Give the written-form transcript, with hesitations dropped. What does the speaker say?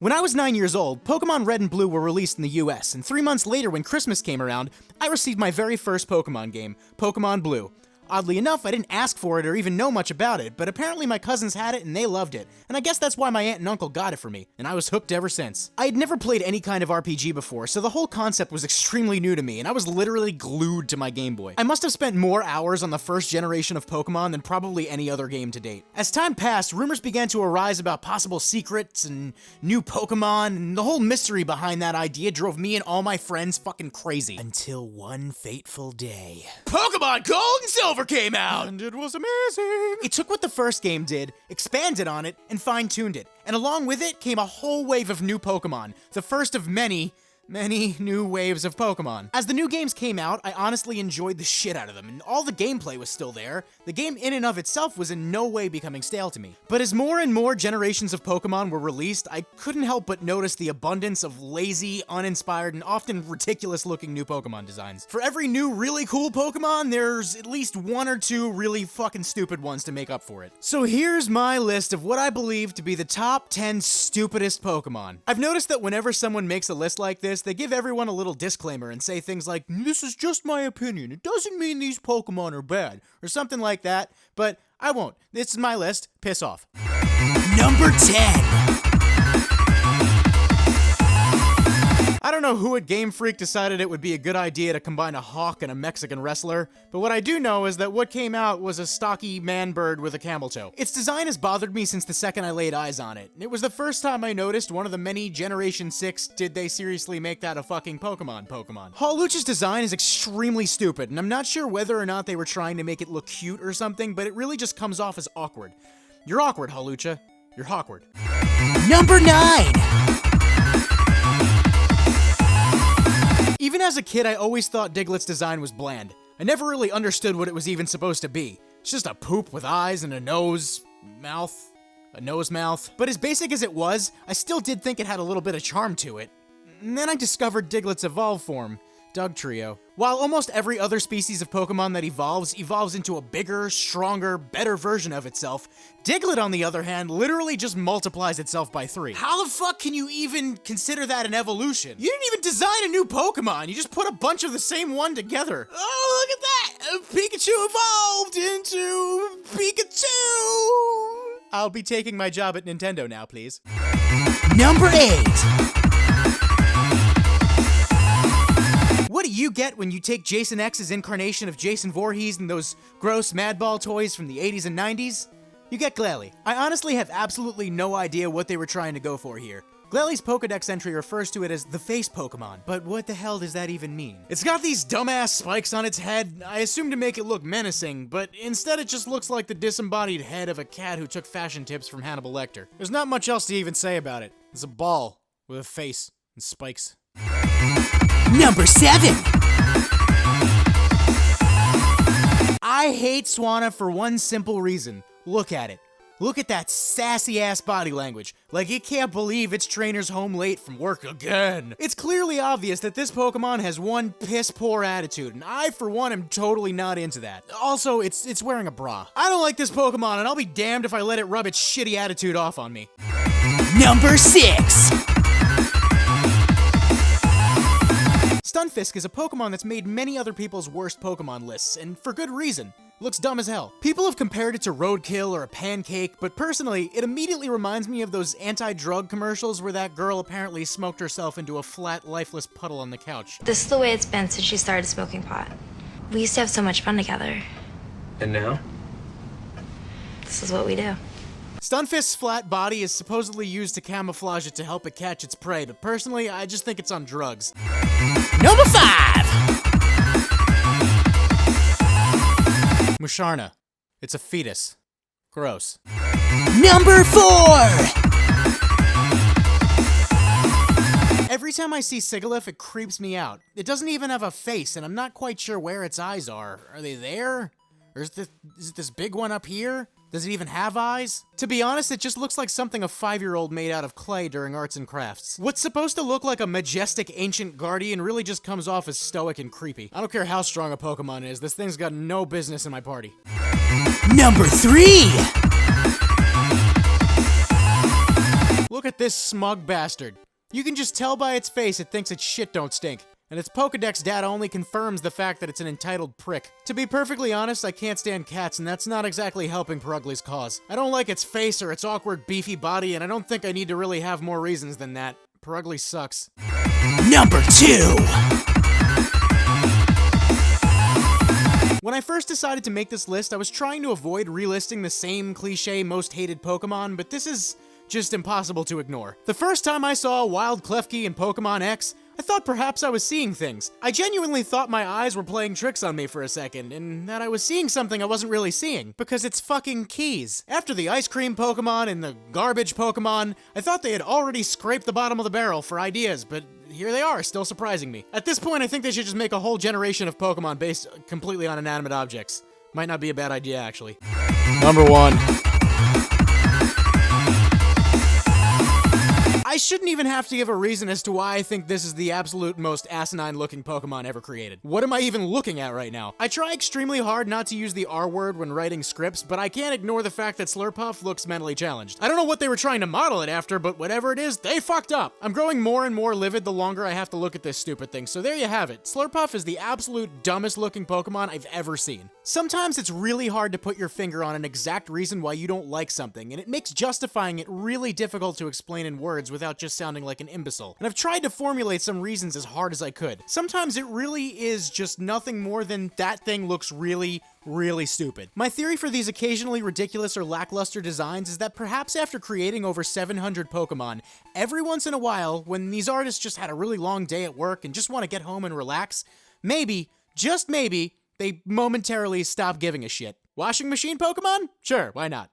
When I was 9 years old, Pokemon Red and Blue were released in the US, and 3 months later when Christmas came around, I received my very first Pokemon game, Pokemon Blue. Oddly enough, I didn't ask for it or even know much about it, but apparently my cousins had it and they loved it, and I guess that's why my aunt and uncle got it for me, and I was hooked ever since. I had never played any kind of RPG before, so the whole concept was extremely new to me, and I was literally glued to my Game Boy. I must have spent more hours on the first generation of Pokemon than probably any other game to date. As time passed, rumors began to arise about possible secrets and new Pokemon, and the whole mystery behind that idea drove me and all my friends fucking crazy. Until one fateful day, Pokemon Gold and Silver came out! And it was amazing! It took what the first game did, expanded on it, and fine-tuned it. And along with it came a whole wave of new Pokemon. The first of many new waves of Pokemon. As the new games came out, I honestly enjoyed the shit out of them, and all the gameplay was still there. The game in and of itself was in no way becoming stale to me. But as more and more generations of Pokemon were released, I couldn't help but notice the abundance of lazy, uninspired, and often ridiculous-looking new Pokemon designs. For every new really cool Pokemon, there's at least 1 or 2 really fucking stupid ones to make up for it. So here's my list of what I believe to be the top 10 stupidest Pokemon. I've noticed that whenever someone makes a list like this, they give everyone a little disclaimer and say things like, "This is just my opinion. It doesn't mean these Pokemon are bad," or something like that, but I won't. This is my list. Piss off. Number 10. I don't know who at Game Freak decided it would be a good idea to combine a hawk and a Mexican wrestler, but what I do know is that what came out was a stocky man bird with a camel toe. Its design has bothered me since the second I laid eyes on it. It was the first time I noticed one of the many Generation 6 did they seriously make that a fucking Pokemon. Hawlucha's design is extremely stupid, and I'm not sure whether or not they were trying to make it look cute or something, but it really just comes off as awkward. You're awkward, Hawlucha. You're awkward. Number 9! Even as a kid, I always thought Diglett's design was bland. I never really understood what it was even supposed to be. It's just a poop with eyes and a nose mouth. But as basic as it was, I still did think it had a little bit of charm to it. And then I discovered Diglett's evolved form, Dugtrio. While almost every other species of Pokemon that evolves into a bigger, stronger, better version of itself, Diglett, on the other hand, literally just multiplies itself by 3. How the fuck can you even consider that an evolution? You didn't even design a new Pokemon, you just put a bunch of the same one together. Oh, look at that! Pikachu evolved into Pikachu! I'll be taking my job at Nintendo now, please. Number 8. What do you get when you take Jason X's incarnation of Jason Voorhees and those gross Madball toys from the 80s and 90s? You get Glalie. I honestly have absolutely no idea what they were trying to go for here. Glalie's Pokedex entry refers to it as the face Pokemon, but what the hell does that even mean? It's got these dumbass spikes on its head, I assume to make it look menacing, but instead it just looks like the disembodied head of a cat who took fashion tips from Hannibal Lecter. There's not much else to even say about it. It's a ball with a face and spikes. Number 7! I hate Swanna for one simple reason. Look at it. Look at that sassy-ass body language. Like it can't believe its trainer's home late from work again. It's clearly obvious that this Pokemon has one piss-poor attitude, and I, for one, am totally not into that. Also, it's wearing a bra. I don't like this Pokemon, and I'll be damned if I let it rub its shitty attitude off on me. Number 6! Stunfisk is a Pokemon that's made many other people's worst Pokemon lists, and for good reason. It looks dumb as hell. People have compared it to Roadkill or a Pancake, but personally, it immediately reminds me of those anti-drug commercials where that girl apparently smoked herself into a flat, lifeless puddle on the couch. This is the way it's been since she started smoking pot. We used to have so much fun together. And now? This is what we do. Stunfisk's flat body is supposedly used to camouflage it to help it catch its prey, but personally, I just think it's on drugs. Number 5! Musharna. It's a fetus. Gross. Number 4! Every time I see Sigilyph, it creeps me out. It doesn't even have a face, and I'm not quite sure where its eyes are. Are they there? Or is it this big one up here? Does it even have eyes? To be honest, it just looks like something a 5-year-old made out of clay during arts and crafts. What's supposed to look like a majestic ancient guardian really just comes off as stoic and creepy. I don't care how strong a Pokemon is, this thing's got no business in my party. Number 3! Look at this smug bastard. You can just tell by its face it thinks its shit don't stink. And its Pokedex data only confirms the fact that it's an entitled prick. To be perfectly honest, I can't stand cats, and that's not exactly helping Perugly's cause. I don't like its face or its awkward, beefy body, and I don't think I need to really have more reasons than that. Perugly sucks. Number 2! When I first decided to make this list, I was trying to avoid relisting the same cliche most hated Pokemon, but this is just impossible to ignore. The first time I saw a wild Klefki in Pokemon X, I thought perhaps I was seeing things. I genuinely thought my eyes were playing tricks on me for a second, and that I was seeing something I wasn't really seeing, because it's fucking keys. After the ice cream Pokemon and the garbage Pokemon, I thought they had already scraped the bottom of the barrel for ideas, but here they are, still surprising me. At this point, I think they should just make a whole generation of Pokemon based completely on inanimate objects. Might not be a bad idea, actually. Number 1. I shouldn't even have to give a reason as to why I think this is the absolute most asinine-looking Pokemon ever created. What am I even looking at right now? I try extremely hard not to use the R word when writing scripts, but I can't ignore the fact that Slurpuff looks mentally challenged. I don't know what they were trying to model it after, but whatever it is, they fucked up. I'm growing more and more livid the longer I have to look at this stupid thing, so there you have it. Slurpuff is the absolute dumbest-looking Pokemon I've ever seen. Sometimes it's really hard to put your finger on an exact reason why you don't like something, and it makes justifying it really difficult to explain in words without just sounding like an imbecile. And I've tried to formulate some reasons as hard as I could. Sometimes it really is just nothing more than that thing looks really stupid. My theory for these occasionally ridiculous or lackluster designs is that perhaps after creating over 700 Pokemon, every once in a while, when these artists just had a really long day at work and just want to get home and relax, maybe, just maybe, they momentarily stop giving a shit. Washing machine Pokemon? Sure, why not?